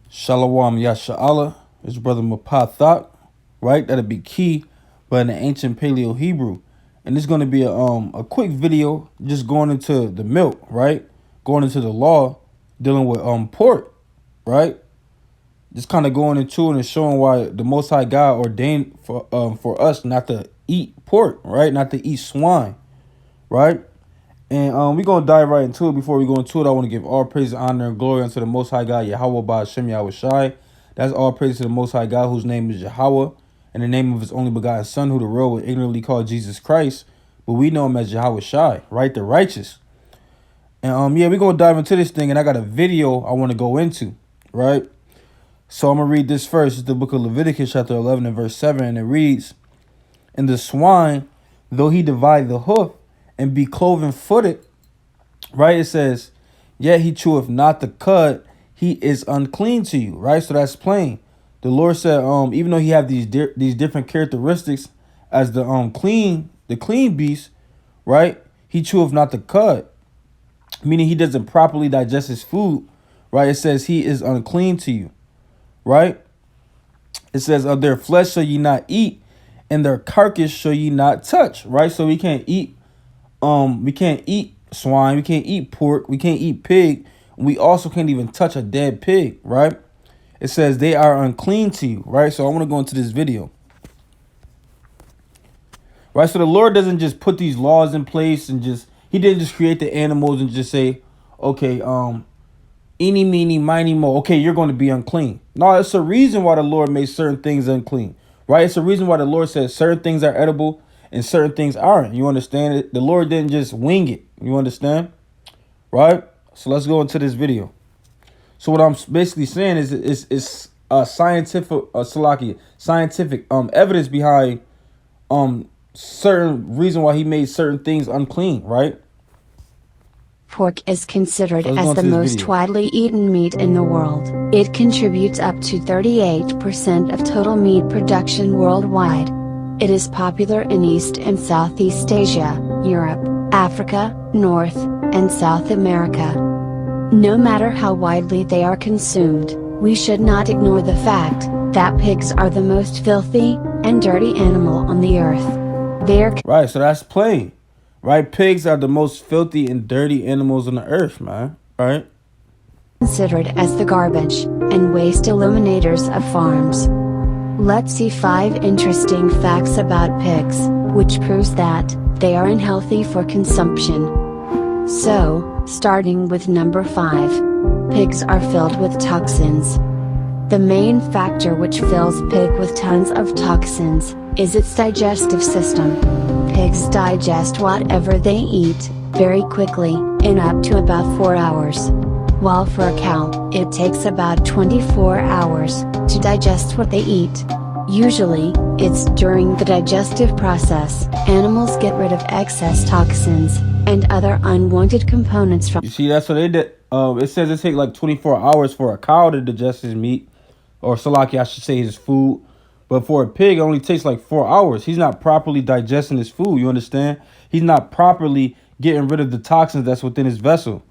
Shalom Yasha'Allah, his brother Mapathat, right? That'll be key, but in the ancient Paleo Hebrew. And it's going to be a quick video just going into the milk, right? Going into the law, dealing with pork, right? Just kind of going into it and showing why the Most High God ordained for us not to eat pork, right? Not to eat swine, right? And we're going to dive right into it. Before we go into it, I want to give all praise, honor, and glory unto the Most High God, Yahweh Ba'ashem Yahweh Shai. That's all praise to the Most High God, whose name is Yahweh, and the name of his only begotten Son, who the world would ignorantly call Jesus Christ, but we know him as Yahweh Shai, right? The righteous. And yeah, we're going to dive into this thing, and I got a video I want to go into, right? So I'm going to read this first. It's the book of Leviticus, chapter 11 and verse 7, and it reads, "And the swine, though he divide the hoof, and be cloven-footed," right? It says, "Yet he cheweth not the cud, he is unclean to you," right? So that's plain. The Lord said, even though he have these different characteristics as the clean beast, right? He cheweth not the cud, meaning he doesn't properly digest his food, right? It says he is unclean to you, right? It says, "Of their flesh shall ye not eat, and their carcass shall ye not touch," right? So we can't eat swine, we can't eat pork, we can't eat pig. We also can't even touch a dead pig, right? It says they are unclean to you, right? So I want to go into this video, right? So the Lord doesn't just put these laws in place and he didn't just create the animals and just say, okay, eeny, meeny, miny, mo, okay, you're going to be unclean. No, it's a reason why the Lord made certain things unclean, right? It's a reason why the Lord says certain things are edible and certain things aren't. You understand it? The Lord didn't just wing it. You understand? Right? So let's go into this video. So what I'm basically saying is scientific evidence behind certain reason why he made certain things unclean, right? Pork is considered as the most widely eaten meat in the world. It contributes up to 38% of total meat production worldwide. It is popular in East and Southeast Asia, Europe, Africa, North and South America. No matter how widely they are consumed, we should not ignore the fact that pigs are the most filthy and dirty animal on the earth. They are right, so that's plain. Right? Pigs are the most filthy and dirty animals on the earth, man. Right? Considered as the garbage and waste eliminators of farms. Let's see 5 interesting facts about pigs, which proves that they are unhealthy for consumption. So, starting with number 5. Pigs are filled with toxins. The main factor which fills pig with tons of toxins is its digestive system. Pigs digest whatever they eat very quickly, in up to about 4 hours. While for a cow, it takes about 24 hours to digest what they eat. Usually, it's during the digestive process, animals get rid of excess toxins and other unwanted components from. You see, that's what they did. It says it takes like 24 hours for a cow to digest his meat, or salaki, I should say, his food. But for a pig, it only takes like 4 hours. He's not properly digesting his food. You understand? He's not properly getting rid of the toxins that's within his vessel.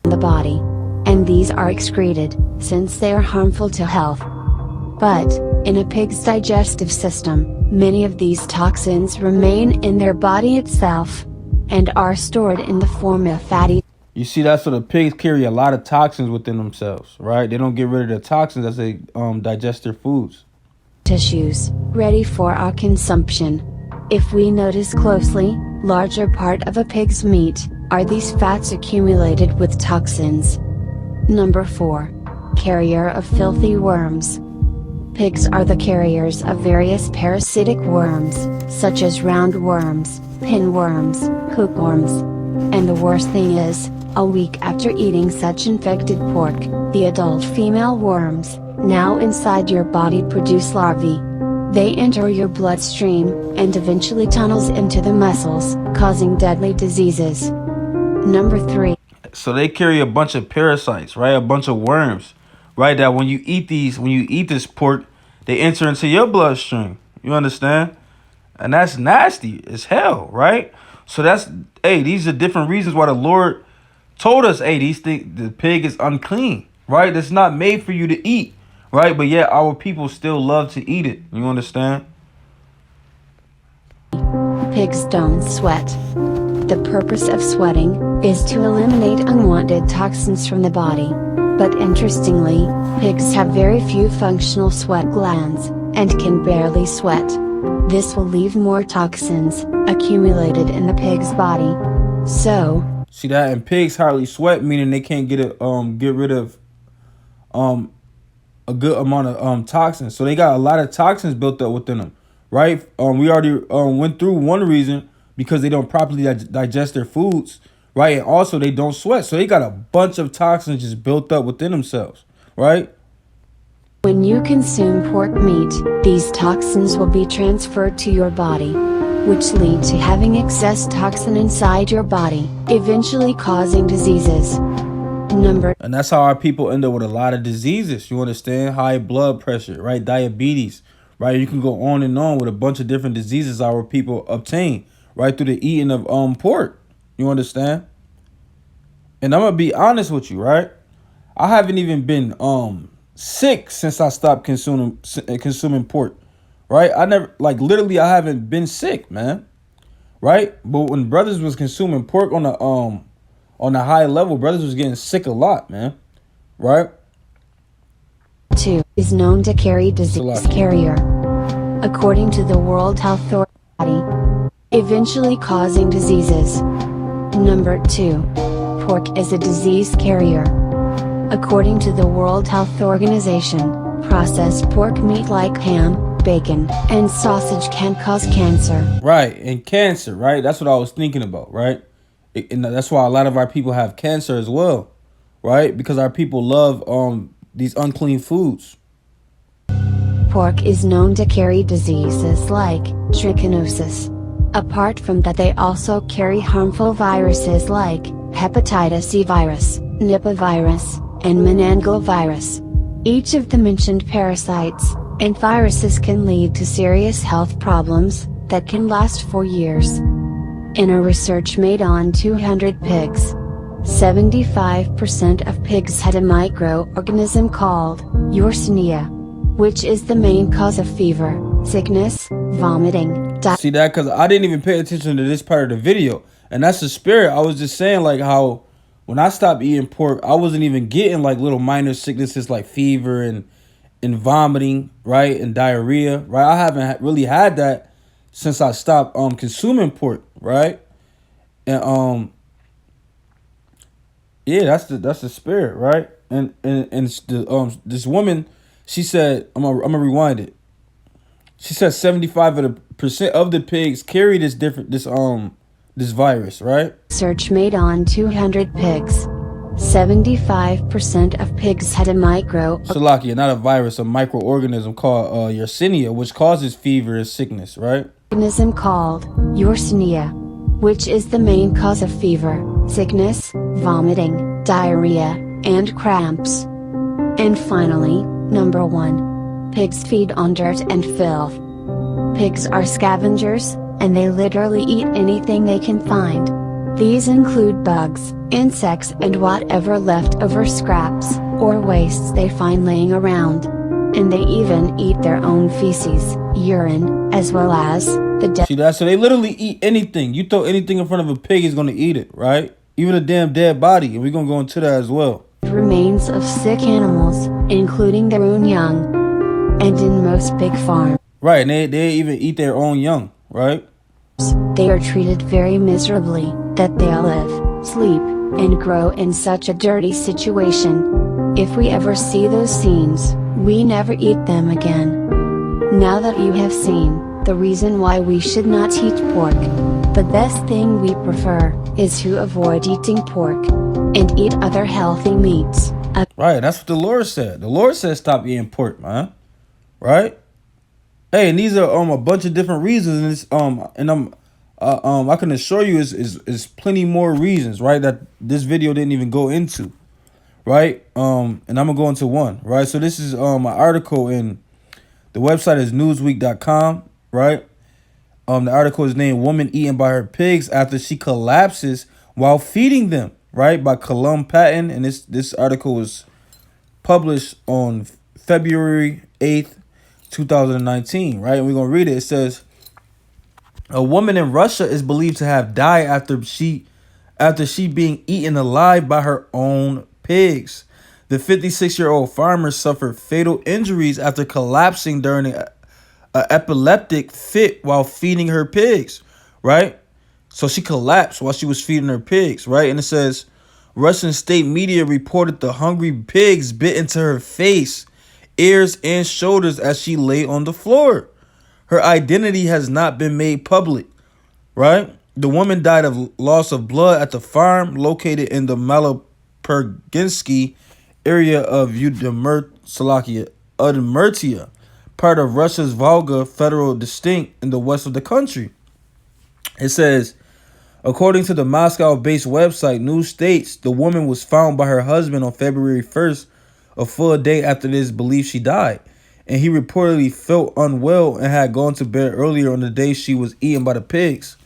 The body, and these are excreted, since they are harmful to health. But, in a pig's digestive system, many of these toxins remain in their body itself, and are stored in the form of fatty. You see, that's what the pigs carry a lot of toxins within themselves, right? They don't get rid of the toxins as they digest their foods. Tissues, ready for our consumption. If we notice closely, larger part of a pig's meat, are these fats accumulated with toxins. Number 4. Carrier of filthy worms. Pigs are the carriers of various parasitic worms, such as roundworms, pinworms, hookworms. And the worst thing is, a week after eating such infected pork, the adult female worms, now inside your body, produce larvae. They enter your bloodstream, and eventually tunnels into the muscles, causing deadly diseases. Number 3. So they carry a bunch of parasites, right? A bunch of worms, right? That when you eat this pork, they enter into your bloodstream. You understand? And that's nasty as hell, right? So these are different reasons why the Lord told us, hey, the pig is unclean, right? That's not made for you to eat, right? But yet our people still love to eat it. You understand? Pigs don't sweat. The purpose of sweating is to eliminate unwanted toxins from the body. But interestingly, pigs have very few functional sweat glands, and can barely sweat. This will leave more toxins accumulated in the pig's body. So, see that? And pigs hardly sweat, meaning they can't get rid of a good amount of toxins. So they got a lot of toxins built up within them, right? We already went through one reason, because they don't properly digest their foods, right? And also they don't sweat. So they got a bunch of toxins just built up within themselves, right? when you consume pork meat, these toxins will be transferred to your body, which lead to having excess toxin inside your body, eventually causing diseases. And that's how our people end up with a lot of diseases. You understand? High blood pressure, right? Diabetes, right? You can go on and on with a bunch of different diseases our people obtain, right, through the eating of pork. You understand? And I'm gonna be honest with you, right? I haven't even been sick since I stopped consuming pork, right? I never, like, literally, I haven't been sick, man, right? But when brothers was consuming pork on a high level, brothers was getting sick a lot, man, right? 2 is known to carry disease carrier, according to the World Health Organization, eventually causing diseases. Number 2, pork is a disease carrier. According to the World Health Organization, processed pork meat like ham, bacon, and sausage can cause cancer. Right, and cancer, right? That's what I was thinking about, right? And that's why a lot of our people have cancer as well, right? Because our people love these unclean foods. Pork is known to carry diseases like trichinosis. Apart from that, they also carry harmful viruses like hepatitis C virus, Nipah virus, and meningococcal. Each of the mentioned parasites and viruses can lead to serious health problems that can last for years. In a research made on 200 pigs, 75% of pigs had a microorganism called Yersinia, which is the main cause of fever, sickness, vomiting. See that? Because I didn't even pay attention to this part of the video. And that's the spirit. I was just saying, like, how when I stopped eating pork, I wasn't even getting like little minor sicknesses like fever and vomiting, right? And diarrhea, right? I haven't really had that since I stopped consuming pork, right? And yeah, that's the spirit, right? And this woman, she said, I'm gonna rewind it. She said 75% of the pigs carry this virus, right? Research made on 200 pigs. 75% of pigs had a Salakia, not a virus, a microorganism called Yersinia, which causes fever and sickness, right? Organism called Yersinia, which is the main cause of fever, sickness, vomiting, diarrhea, and cramps. And finally, number 1. Pigs feed on dirt and filth. Pigs are scavengers, and they literally eat anything they can find. These include bugs, insects, and whatever leftover scraps or wastes they find laying around. And they even eat their own feces, urine, as well as the dead. See that? So they literally eat anything. You throw anything in front of a pig, he's gonna eat it, right? Even a damn dead body, and we're gonna go into that as well. Remains of sick animals, including their own young. And in most pig farms, right, and they even eat their own young, right? They are treated very miserably, that they live, sleep, and grow in such a dirty situation. If we ever see those scenes, we never eat them again. Now that you have seen the reason why we should not eat pork, the best thing we prefer is to avoid eating pork and eat other healthy meats. Right, that's what the Lord said. The Lord said stop eating pork, man. Right? Hey, and these are a bunch of different reasons, and it's I can assure you is plenty more reasons, right, that this video didn't even go into, right? And I'm gonna go into one, right? So this is an article in the website is newsweek.com, right? The article is named "Woman Eaten by Her Pigs After She Collapses While Feeding Them," right? By Callum Patton, and this article was published on February 8th, 2019, right? And we're going to read it. It says, a woman in Russia is believed to have died after she being eaten alive by her own pigs. The 56-year-old farmer suffered fatal injuries after collapsing during an epileptic fit while feeding her pigs, right? So she collapsed while she was feeding her pigs, right? And it says, Russian state media reported the hungry pigs bit into her face, ears, and shoulders as she lay on the floor. Her identity has not been made public, right? The woman died of loss of blood at the farm located in the Maloperginsky area of Udmurtia, part of Russia's Volga federal district in the west of the country. It says, according to the Moscow-based website, news states the woman was found by her husband on February 1st, a full day after it is believed she died. And he reportedly felt unwell and had gone to bed earlier on the day she was eaten by the pigs.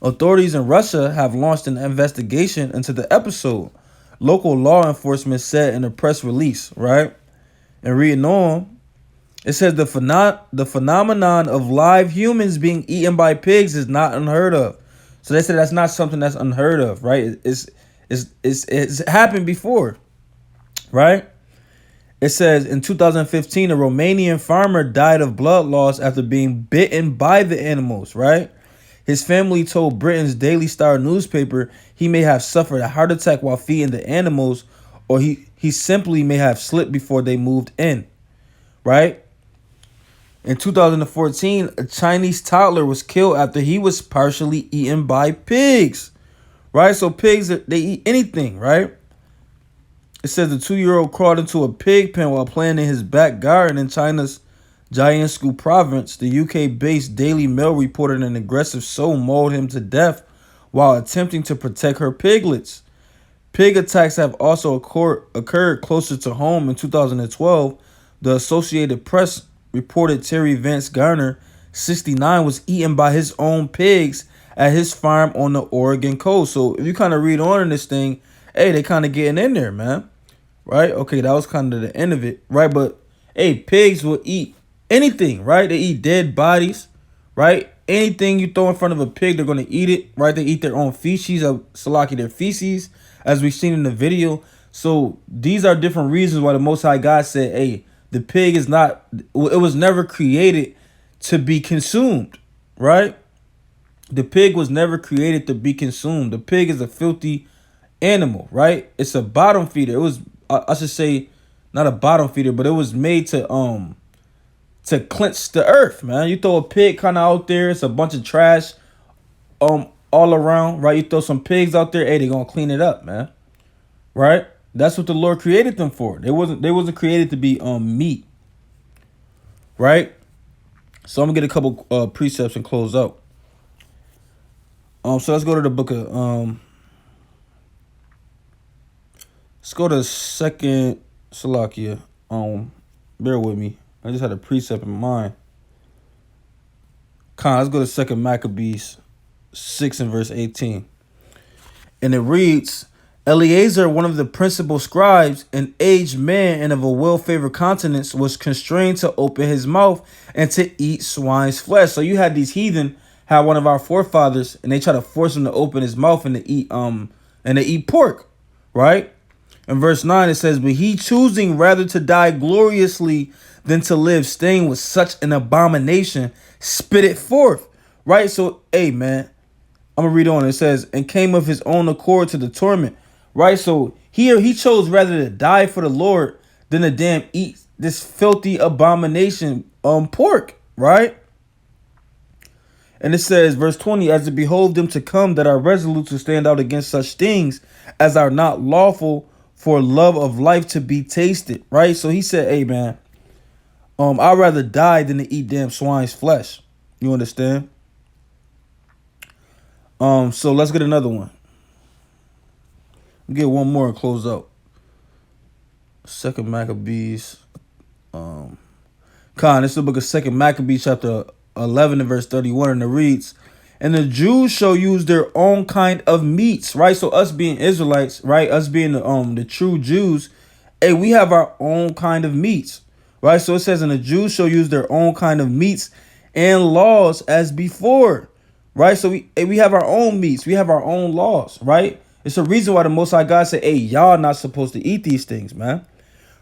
Authorities in Russia have launched an investigation into the episode, local law enforcement said in a press release, right? And reading on, it says the phenomenon of live humans being eaten by pigs is not unheard of. So they said that's not something that's unheard of, right? It's happened before, right? It says in 2015, a Romanian farmer died of blood loss after being bitten by the animals, right? His family told Britain's Daily Star newspaper he may have suffered a heart attack while feeding the animals, or he simply may have slipped before they moved in, right? In 2014, a Chinese toddler was killed after he was partially eaten by pigs, right? So pigs, they eat anything, right? It says the 2-year-old crawled into a pig pen while playing in his back garden in China's Jiangsu province. The UK-based Daily Mail reported an aggressive sow mauled him to death while attempting to protect her piglets. Pig attacks have also occurred closer to home. In 2012, the Associated Press reported Terry Vance Garner, 69, was eaten by his own pigs at his farm on the Oregon coast. So if you kind of read on in this thing, hey, they kind of getting in there, man. Right? Okay, that was kind of the end of it, right? But, hey, pigs will eat anything, right? They eat dead bodies, right? Anything you throw in front of a pig, they're going to eat it, right? They eat their own feces, their feces, as we've seen in the video. So these are different reasons why the Most High God said, hey, the pig is not, it was never created to be consumed, right? The pig was never created to be consumed. The pig is a filthy animal, right? It's a bottom feeder. It was, I should say, not a bottom feeder, but it was made to cleanse the earth, man. You throw a pig kind of out there, it's a bunch of trash all around, right? You throw some pigs out there, hey, they're gonna clean it up, man. Right? That's what the Lord created them for. They wasn't created to be meat. Right? So I'm gonna get a couple precepts and close out. So let's go to the book of let's go to second Salakia. Bear with me. I just had a precept in mind. Let's go to second Maccabees 6 and verse 18. And it reads, Eleazar, one of the principal scribes, an aged man and of a well-favored countenance, was constrained to open his mouth and to eat swine's flesh. So you had these heathen, had one of our forefathers, and they try to force him to open his mouth and to eat pork, right? In verse 9 it says, but he choosing rather to die gloriously than to live stained with such an abomination, spit it forth, right? So, hey, man, I'm gonna read on. It says, and came of his own accord to the torment. Right, so here he chose rather to die for the Lord than to damn eat this filthy abomination pork, right? And it says, verse 20, as it behoved them to come that are resolute to stand out against such things as are not lawful for love of life to be tasted, right? So he said, hey, man, I'd rather die than to eat damn swine's flesh. You understand? So let's get another one. Get one more and close out. Second Maccabees. This is the book of Second Maccabees, chapter 11 and verse 31, and it reads, and the Jews shall use their own kind of meats, right? So us being Israelites, right? Us being the true Jews, hey, we have our own kind of meats, right? So it says, and the Jews shall use their own kind of meats and laws as before, right? So we have our own meats, we have our own laws, right? It's a reason why the Most High God said, hey, y'all not supposed to eat these things, man,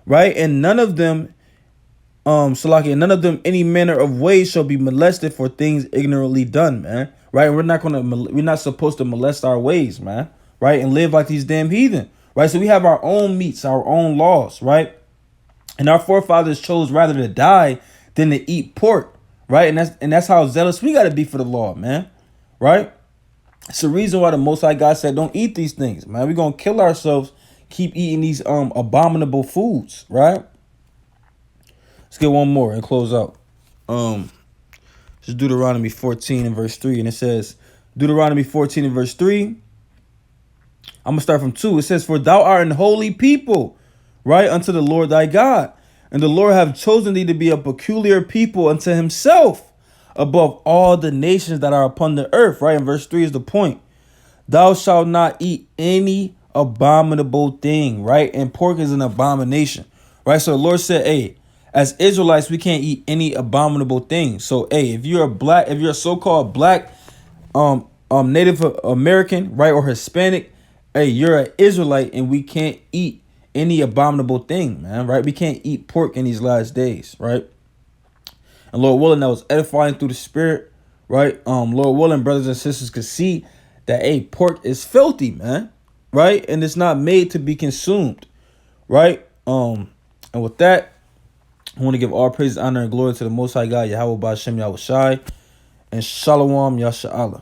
right? And none of them, Salaki, and none of them any manner of ways shall be molested for things ignorantly done, man, right? We're not supposed to molest our ways, man, right? And live like these damn heathen, right? So we have our own meats, our own laws, right? And our forefathers chose rather to die than to eat pork, right? And that's how zealous we got to be for the law, man, right? It's the reason why the Most High God said, don't eat these things, man. We're going to kill ourselves, keep eating these abominable foods, right? Let's get one more and close out. It's Deuteronomy 14 and verse 3. And it says, Deuteronomy 14 and verse 3. I'm going to start from 2. It says, for thou art an holy people, right, unto the Lord thy God. And the Lord have chosen thee to be a peculiar people unto himself above all the nations that are upon the earth, right? And verse 3 is the point. Thou shalt not eat any abominable thing, right? And pork is an abomination, right? So the Lord said, hey, as Israelites, we can't eat any abominable things. So, hey, if you're a so-called black, Native American, right, or Hispanic, hey, you're an Israelite, and we can't eat any abominable thing, man, right? We can't eat pork in these last days, right? And Lord willing, that was edifying through the Spirit, right? Lord willing, brothers and sisters could see that, hey, pork is filthy, man, right? And it's not made to be consumed, right? And with that, I want to give all praise, honor, and glory to the Most High God, Yahweh Ba'Shem Yahweh Shai, and Shalom Yasha'Allah.